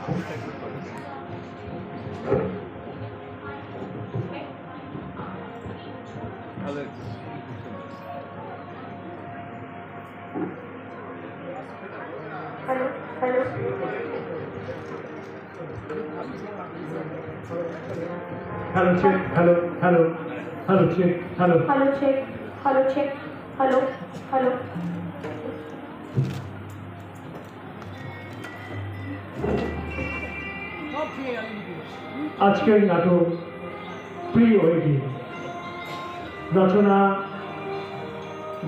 Hello, hello. Hello, check. Hello, hello. Hello, check. Hello. Hello, check. Hello, check. Hello, hello. আজকের নাটক pre wedding, রচনা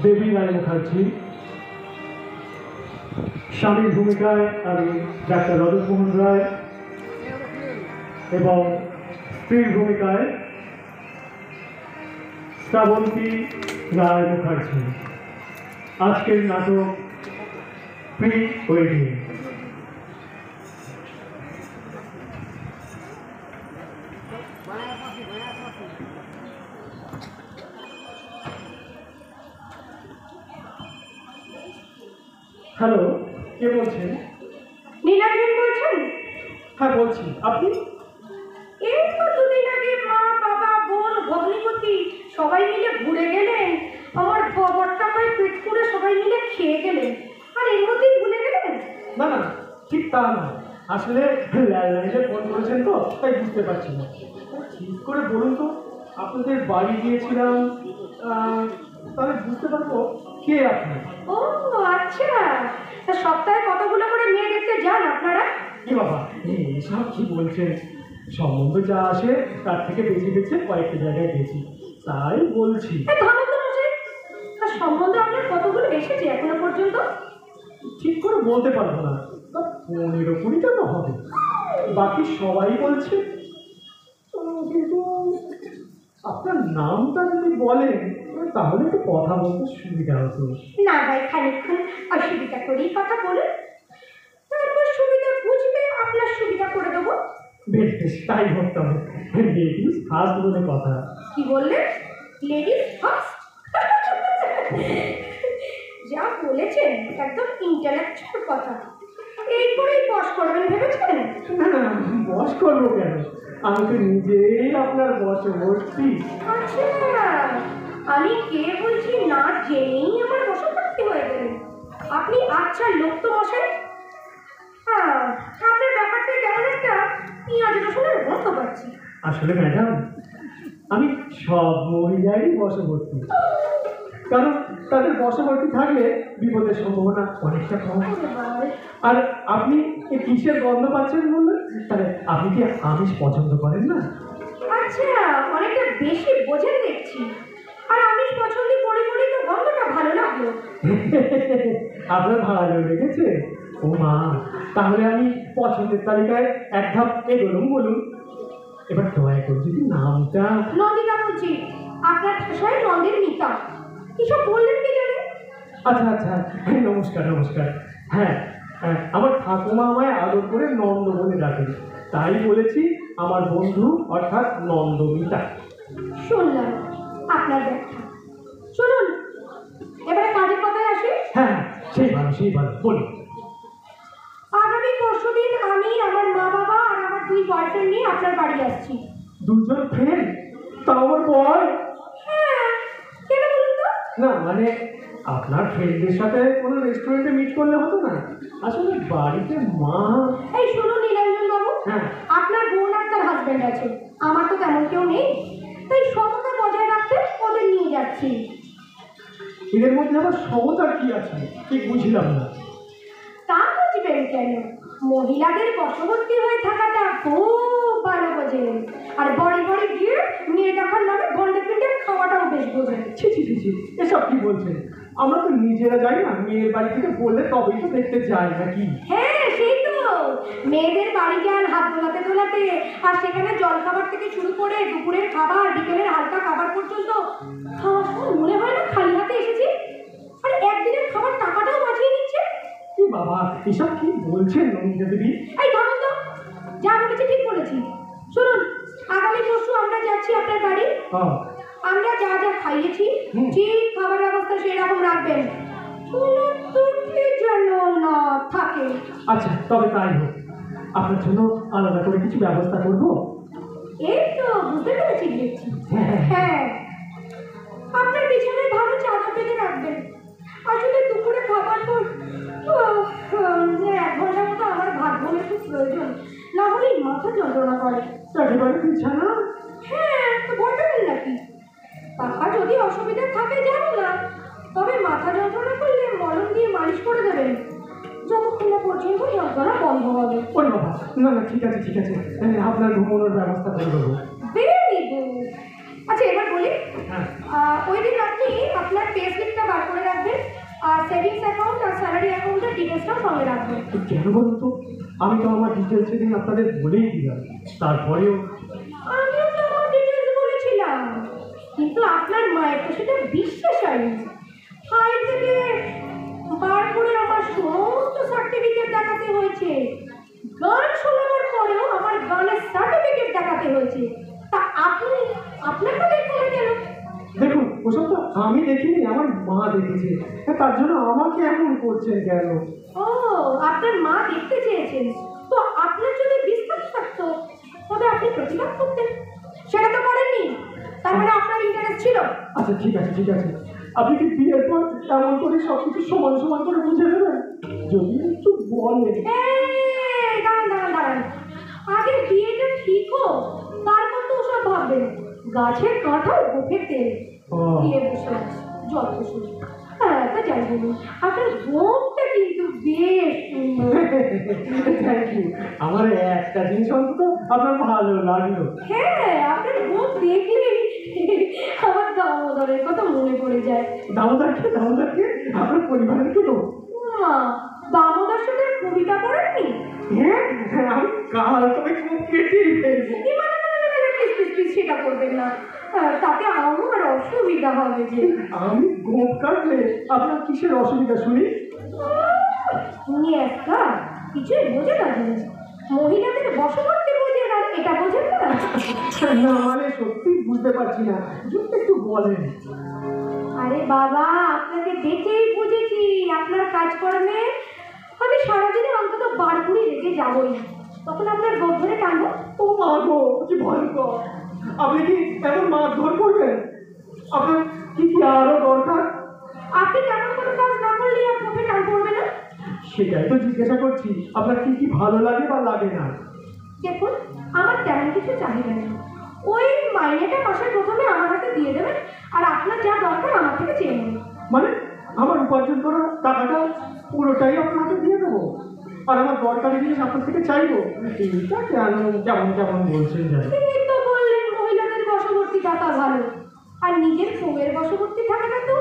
দেবী রায় মুখার্জি, স্বামীর ভূমিকায় আমি doctor রজতমোহন রায় এবং স্ত্রীর ভূমিকায় শ্রাবন্তী রায় মুখার্জি। আজকের নাটক প্রি ওয়েডিং। হ্যালো, কে বলছেন? নীলাঞ্জন বলছেন? হ্যাঁ বলছি, আপনি? এই তো দুদিন আগে মা, বাবা, বোন, ভগ্নিপতি সবাই মিলে ঘুরে গেলেন। আমার বরটা প্রায় পেট পুড়ে সবাই মিলে খেয়ে গেলেন, আর এর মধ্যেই ভুলে গেলেন। না না, ঠিক তা না, আসলে ল্যান্ডলাইনে ফোন করেছেন তো তাই বুঝতে পারছি না। ঠিক করে বলুন তো, আপনাদের বাড়ি গিয়েছিলাম, তাহলে বুঝতে পারবো কে আপনি। ও আচ্ছা, তা সপ্তাহে কতগুলো করে মেয়ে দেখতে যান আপনারা? কি বাবা, এসব কি বলছেন? সম্বন্ধ যা আসে তার থেকে বেশি বেছে কয়েকটা জায়গায় গেছি, তাই বলছি। থামুন তো মশাই, আর সম্বন্ধ আপনার কতগুলো এসেছে এখনো পর্যন্ত? ঠিক করে বলতে পারবো না, তা 15-20টা তো হবে, বাকি সবাই বলছে। কিন্তু আপনার নামটা যদি বলেন তাহলে একটু কথা বলতে সুবিধা হতো। না ভাই, খানিকক্ষণ অসুবিধা করেই কথা বলুন, তারপর সুবিধা বুঝবে আপনার সুবিধা করে দেবো। বেশ বেশ, তাই হোক তবে। লেডিস ফার্স্ট বলে কথা। কি বললেন? Ladies first? যা বলেছেন একদম ইন্টালেকচুয়াল কথা। এই করেই বস করবেন ভেবেছেন? না না, বস করবো কেন, আমি তো নিজেই আপনার বসে বসছি। আচ্ছা, আমি কে বলছি না জেনেই আমার বশবর্তী হয়ে গেলেন আপনি। আচ্ছা লোক তো মশাই, হ্যাঁ, আপনার ব্যাপারটা কেমন একটা পেঁয়াজ রসুনের গন্ধ পাচ্ছি। আসলে ম্যাডাম, আমি সব মহিলারই বশবর্তী, কারণ তাদের বশবর্তী থাকলে বিপদের সম্ভাবনা অনেকটা কম। আর আপনি এই কিসের গন্ধ পাচ্ছেন বললেন? তাহলে আপনি কি আমিষ পছন্দ করেন না? আচ্ছা, অনেকটা বেশি বোঝেন দেখছি। আর আমিষ পছন্দ করে করেই তো গন্ধটা ভালো লাগলো। আপনার ভালো লেগেছে? ও মা, তাহলে আমি পছন্দের তালিকায় এক ধাপ এগোলুম বলুন। এবার দয়া করে যদি নামটা। নন্দিতা বলছি, আপনার ভাষায় নন্দের মিতা। কিসব বললেন কি জানেন? আচ্ছা আচ্ছা, নমস্কার নমস্কার। হ্যাঁ, আমার ঠাকুমা আমায় আদর করে নন্দ বলে ডাকেন, তাই বলেছি আমার বন্ধু অর্থাৎ নন্দমিতা। শুনলাম আপনার ব্যাখ্যা। শুনুন, এবারে কাজের কথায় আসি। হ্যাঁ, সেই ভালো বলুন। আগামী পরশুদিন আমি, আমার মা বাবা আর আমার 2 বয়ফ্রেন্ড নিয়ে আপনার বাড়ি আসছি। 2 জন ফ্রেন্ড? তাও আবার বয়? হ্যাঁ, কেন বলুন তো? না মানে আপনার ফ্রেন্ডদের সাথে কোনো রেস্টুরেন্টে মিট করলে হতো না? আসলে বাড়িতে মা। এই শুনুন নীলাঞ্জন বাবু, হ্যাঁ, আপনার বোন আর তার হাজবেন্ড আছে, আমার তো তেমন কেউ নেই, তাই সমতা বজায় রাখতে ওদের নিয়ে যাচ্ছি। এদের মধ্যে আবার সমতার কি আছে ঠিক বুঝলাম না। তা বুঝবেন কেন, মহিলাদের বশবর্তী হয়ে থাকাটা খুব ভালো বোঝেন, আর বড়ি বড়ি গিয়ে মেয়ে দেখার নামে গন্ডে পিণ্ডে খাওয়াটাও বেশ বোঝেন। ছি ছি ছি ছি, এসব কি বলছেন? আমরা তো নিজেরা যাই না, মেয়ের বাড়ি থেকে বললে তবেই তো দেখতে যাই নাকি? হ্যাঁ সেই তো, মেয়েদের বাড়ি যান হাত দোলাতে দোলাতে, আর সেখানে জল খাবার থেকে শুরু করে দুপুরের খাবার, বিকেলের হালকা খাবার পর্যন্ত খাওয়ার সময় মনে হয় না খালি হাতে এসেছি, আর একদিনের খাবার টাকাটাও বাঁচিয়ে নিচ্ছে। কি বাবা, এসব কি বলছেন নন্দিতা দেবী? এই থামুন তো, যা বলেছি ঠিক বলেছি। শুনুন, আগামী পরশু আমরা যাচ্ছি আপনার বাড়ি। আমরা যা যা খাইয়েছি ঠিক খাবার ব্যবস্থা সেরকম রাখবেন, কোনো ত্রুটি যেন না থাকে। আচ্ছা, তবে তাই হোক। আপনার জন্য আলাদা করে কিছু ব্যবস্থা করবো। এই তো বুঝতে পেরেছি দেখছি। হ্যাঁ হ্যাঁ, আপনার পিছনে ভালো চাদর পেতে রাখবেন। আসলে দুপুরে খাবার পর 1 ঘন্টা মতো আমার ভাত বলে খুব প্রয়োজন, না হলেই মাথা যন্ত্রণা করে। একেবারে বিছানা। হ্যাঁ, তো ভয় পেলেন নাকি? টাকা যদি অসুবিধা থাকে জানো না, তবে মাথা যন্ত্রণা করলে মলম দিয়ে মালিশ করে দেবেন, যতক্ষণ না পর্যন্ত যন্ত্রণা বন্ধ হবে। ওই বাবা, না না ঠিক আছে ঠিক আছে, আপনার ঘুমানোর ব্যবস্থা করে দেবো। Very good. আচ্ছা এবার বলি, হ্যাঁ ওই দিন আপনি আপনার পে স্লিপটা বার করে রাখবেন, আর সেভিংস অ্যাকাউন্ট আর স্যালারি অ্যাকাউন্টের ডিটেলসটাও সঙ্গে রাখবেন। কেন বলুন তো, আমি তো আমার ডিটেলস সেদিন আপনাদের বলেই দিলাম, তারপরেও। আমিও তো আমার ডিটেলস বলেছিলাম, কিন্তু আপনার মায়ের তো সেটা বিশ্বাস হয়নি। ফাইল থেকে বার করে আমার সমস্ত সার্টিফিকেট দেখাতে হয়েছে, গান শোনানোর পরেও আমার গানের সার্টিফিকেট দেখাতে হয়েছে। তা আপনাকে দেখুন না কেন? দেখুন ওসব তো আমি দেখিনি, আমার মা দেখেছে, তার জন্য আমাকে এমন করছেন কেন? ও, আপনার মা দেখতে চেয়েছেন, তো আপনার যদি বিশ্বাস থাকতো তবে আপনি প্রতিবাদ করতেন, সেটা তো করেননি, তার মানে আপনার ইন্টারেস্ট ছিল। আচ্ছা ঠিক আছে ঠিক আছে, আপনি কি বিয়ের পর এমন করে সব কিছু সমান সমান করে বুঝে দেবেন? যদি একটু বলেন। দাঁড়ান, আগে বিয়েটা ঠিক হোক, তারপর তো ওসব ভাববেন। গাছের কাঁঠাল গোফের তেল দিয়ে বসে আছে, যত শুনি। হ্যাঁ, তা যাই বলুন, আপনার গোপটা কিন্তু বেশ সুন্দর। থ্যাংক ইউ, আমার একটা জিনিস অন্তত আপনার ভালো লাগলো। হ্যাঁ, আপনার গোপ দেখলেই আমার দামোদরের কথা মনে পড়ে যায়। দামোদরকে আপনার পরিবারের কেউ? মা, দামোদর সাথে কবিতা পড়েননি? হ্যাঁ, আমি কাল তবে খুব কেটেই ফেলবো। প্লিজ সেটা করবেন না, তাতে আমার অসুবিধা হবে যে। আমি গোপ কাটলে আপনার কিসের অসুবিধা শুনি? উনি একটা কিছুই বোঝে না জিনিস, মহিলাদের বশবর্তী বোঝে না, এটা বোঝেন না? না মানে সত্যি বুঝতে পারছি না, যদি একটু বলেন। আরে বাবা, আপনাকে দেখেই বুঝেছি আপনার কাজকর্মে আমি সারাদিনে অন্তত বারপুরি রেখে যাবই, তখন আপনার গোপ ধরে টানবো। ও মা গো, কি ভয়ঙ্কর! আপনি কি এমন মারধর করবেন? আপনার কি কি আরো দরকার? আপনি তেমন কোনো কাজ না করলে আপনাকে টান পড়বে না। সেটাই তো জিজ্ঞাসা করছি, আপনার কি কি ভালো লাগে বা লাগে না? দেখুন, আমার তেমন কিছু চাহিদা নেই, ওই মাইনেটা মাসের প্রথমে আমার হাতে দিয়ে দেবেন, আর আপনার যা দরকার আমার থেকে চেয়ে নেবেন। মানে আমার উপার্জন করা টাকাটা পুরোটাই আপনাকে দিয়ে দেবো, আর আমার দরকারি জিনিস আপনার থেকে চাইবো? এটা কেন কেমন কেমন বলছেন জানি। এই তো বললেন মহিলাদের বশবর্তী থাকা ভালো, আর নিজের বউয়ের বশবর্তী থাকাটা তো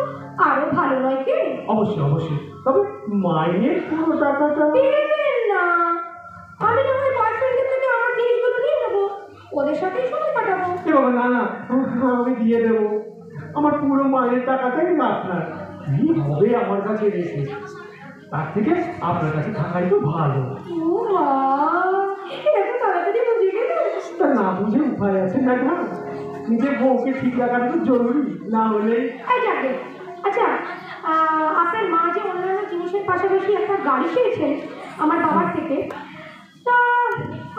আরো ভালো নয় কি? অবশ্যই অবশ্যই, তবে মাইনের পুরো টাকাটা দেবেন না, আমি না হয় বয়ফ্রেন্ডের থেকে আমার জিনিসগুলো নিয়ে নেবো, ওদের সাথেই সময় কাটাবো। এ বাবা, না না, আমি দিয়ে দেবো, আমার পুরো মাইনের টাকাটাই আপনার। কি হবে আমার কাছে রেখে, তার থেকে আপনার কাছে থাকাই তো ভালো। ও মা, এত তাড়াতাড়ি বুঝে গেলে? তা না বুঝে উপায় আছে না? না, নিজের বউকে ঠিক রাখাটা তো জরুরি, না হলে। যাবে। আচ্ছা, আপনার মা যে অন্যান্য জিনিসের পাশাপাশি একটা গাড়ি পেয়েছেন আমার বাবার থেকে, তা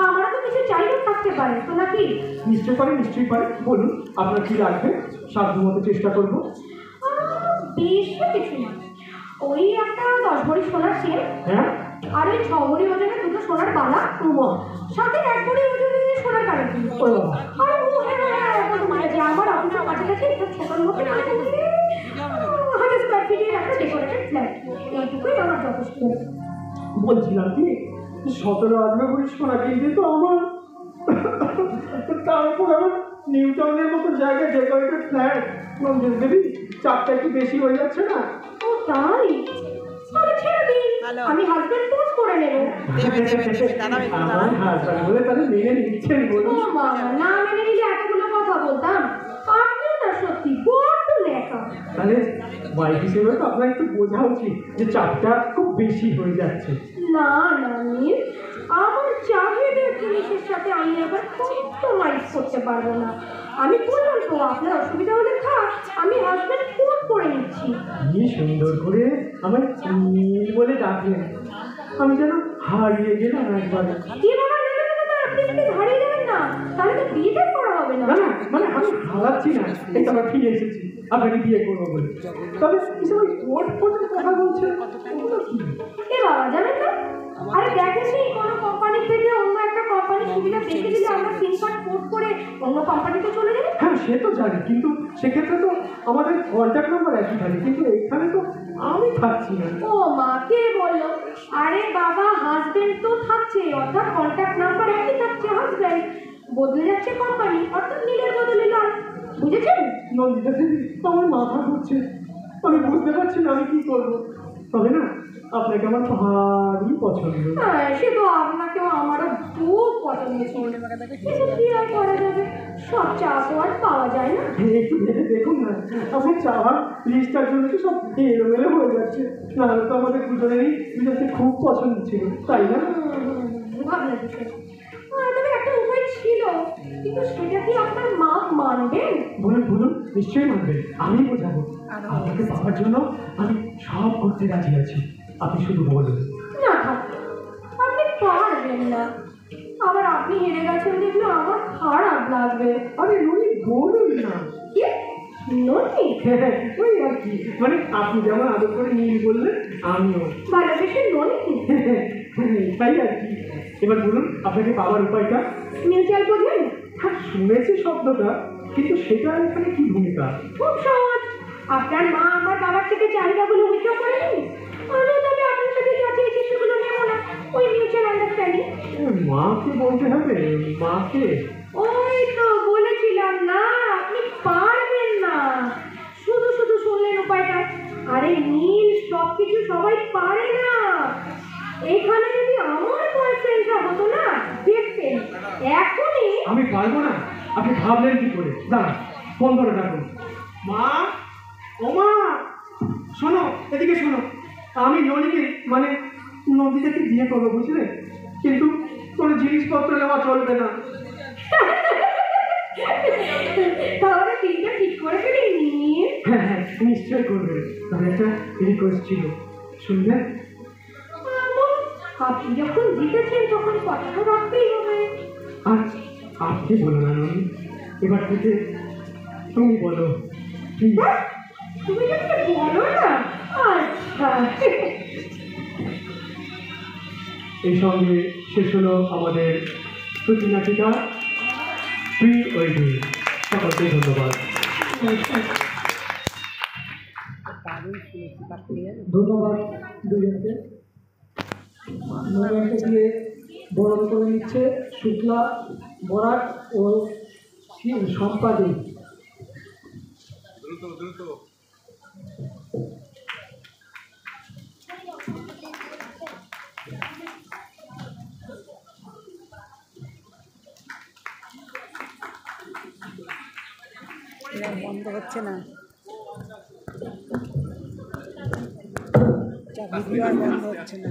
আমারও তো কিছু চাইলেও থাকতে পারে তো নাকি? নিশ্চয়ই পারে, বলুন আপনার কি লাগবে, সাধ্যমতো চেষ্টা করবো। বেশি কিছু না, ওই একটা 10 ভরি সোনার চেন, হ্যাঁ, আর ওই 6 ভরি ওজনের 2টো সোনার বালা, সাথে 1 ভরি ওজনের সোনার কানেক্টি। ও বাবা, আর ও হ্যাঁ, যে আমার অফিসের কাছাকাছি একটা ছোটোর মধ্যে 1,000 স্কোয়ার ফিটের একটা ডেকোরেটেড ফ্ল্যাট, এইটুকুই আমার যথেষ্ট। বলছিলাম কি, 17-18 ভরি সোনা কিনতে তো আমার, তারপর আমার নিউ টাউনের মতো জায়গায় ডেকোরেটেড ফ্ল্যাট, দেবী চাপটা একটু বেশি হয়ে যাচ্ছে না? ও তাই? তাহলে ছেড়ে দিন, আমি হাজবেন্ড পোস্ট করে নেব। আমার হাজবেন্ড বলে তাহলে মেনে নিচ্ছেন ও বলুন? মা, না মেনে নিলে এতগুলো কথা বলতাম। আপনিও না সত্যি বড্ড লেখা। তাহলে ওয়াইফ হিসেবে তো আপনার একটু বোঝা উচিত যে চাপটা খুব বেশি হয়ে যাচ্ছে। না নীল, আমার চাহিদার জিনিসের সাথে আমি আবার কম্প্রোমাইজ করতে পারবো না। আমি বললাম তো, আপনার অসুবিধা হলে থাক, আমি হাজবেন্ড পোস্ট করে নিচ্ছি। কি সুন্দর করে আমার নীল বলে ডাকলেন, আমি যেন হারিয়ে গেলাম একবার। কি বাবা, প্লিজ হারিয়ে যাবেন না, তাহলে তো বিয়েটা করা হবে না। না না, মানে আমি হারাচ্ছি না, এই তো আমরা ফিরে এসেছি আপনাকে বিয়ে করবো বলে। তবে এসব ওই কোর্ট কোর্টের কথা বলছেন, ওগুলো কি? এ বাবা, জানেন না, আরে দেখেছি কোনো কোম্পানি থেকে অন্য একটা কোম্পানির সুবিধা দেখে দিলে আমরা সিম কার্ড পোর্ট করে অন্য কোম্পানিতে চলে যাই। হ্যাঁ সে তো জানি, কিন্তু সেক্ষেত্রে তো আমাদের কন্ট্যাক্ট নাম্বার একই থাকে, কিন্তু এখানে তো আমি থাকছি না। ও মা, কে বললো? আরে বাবা, হাজবেন্ড তো থাকছে, অর্থাৎ কন্ট্যাক্ট নাম্বার একই থাকছে, হাজবেন্ড বদলে যাচ্ছে কোম্পানি, অর্থাৎ নীলের বদলে লাল। বুঝেছেন? নন্দিতা দেবী, আমার মাথা ঘুরছে, আমি বুঝতে পারছি না আমি কি করবো। তবে না, আপনাকে আমার ভারী পছন্দ। হ্যাঁ, সে তো আপনাকেও আমারও খুব পছন্দ ছিল। কিন্তু কি আর করা যাবে, সব চা তো আর পাওয়া যায় না। একটু ভেবে দেখুন না, আপনি চাওয়ার লিস্টটার জন্য তো সব এলোমেলো হয়ে যাচ্ছে। নাহলে তো আমাদের দুজনেরই দুজনকে খুব পছন্দ ছিল, তাই না? ভাবনার বিষয়। তবে একটা উপায় ছিল, কিন্তু সেটা কি আপনার মা মানবেন? বলুন বলুন, নিশ্চয়ই মানবেন, আমি বোঝাবো। আপনাকে পাওয়ার জন্য আমি সব করতে রাজি আছি, আপনি শুধু বলুন। না থাক, আপনি পারবেন না। আবার আপনি হেরে গেছেন দেখলে আমার খারাপ লাগবে। আরে ননি, বলুন না। কি ননি? ওই আর কি, মানে আপনি যেমন আদর করে নীল বললেন, আমিও ভালোবেসে ননি? তাই আর কি। এবার বলুন আপনাকে পাওয়ার উপায়টা। মিউচুয়াল বোঝেন? হ্যাঁ শুনেছি শব্দটা, কিন্তু সেটা এখানে কি ভূমিকা? খুব সহজ। আপনার মা আমার বাবার থেকে চাহিদাগুলো উইথড্র করে নিন, আমি তবে আপনার সাথে যা চেয়েছি সেগুলো নেবো না। ওই মিউচুয়াল আন্ডারস্ট্যান্ডিং। মাকে বলতে হবে? মাকে? ওই তো বলেছিলাম না, আপনি পারবেন না। শুধু শুধু শুনলেন উপায়টা। আরে নীল, সব কিছু সবাই পারে না। এখানে যদি আমার বয়ফ্রেন্ডটা হতো না, দেখতেন এখনই। আমি পারবো না? আপনি ভাবলেন কি করে? দাঁড়ান, ফোন করে ডাকুন। মা, ও মা, শোনো, এদিকে শোনো। আমি ননিকে, মানে নন্দিতাকে বিয়ে করবো, বুঝলে? কিন্তু কোনো জিনিসপত্র নেওয়া চলবে না। তাহলে দিনটা ঠিক করে ফেলি নীল। হ্যাঁ হ্যাঁ, নিশ্চয় করবে। তবে একটা রিকোয়েস্ট ছিল, শুনবেন? আপনি যখন জিতেছেন তখন কথা তো রাখতেই হবে। আর আপনি বলো না ননি, এবার থেকে তুমি বলো। তুমি যদি বলো না। আচ্ছা। এই সঙ্গে শেষ হলো আমাদের প্রতিনাটিকা প্রি ওয়েডিং। সকলকে ধন্যবাদ। ধন্যবাদ দুজনকে। নয়নকে দিয়ে বরণ করে নিচ্ছে শুক্লা, বরাক ও সম্পাদী। বন্ধ হচ্ছে না, ভিডিও আর বন্ধ হচ্ছে না।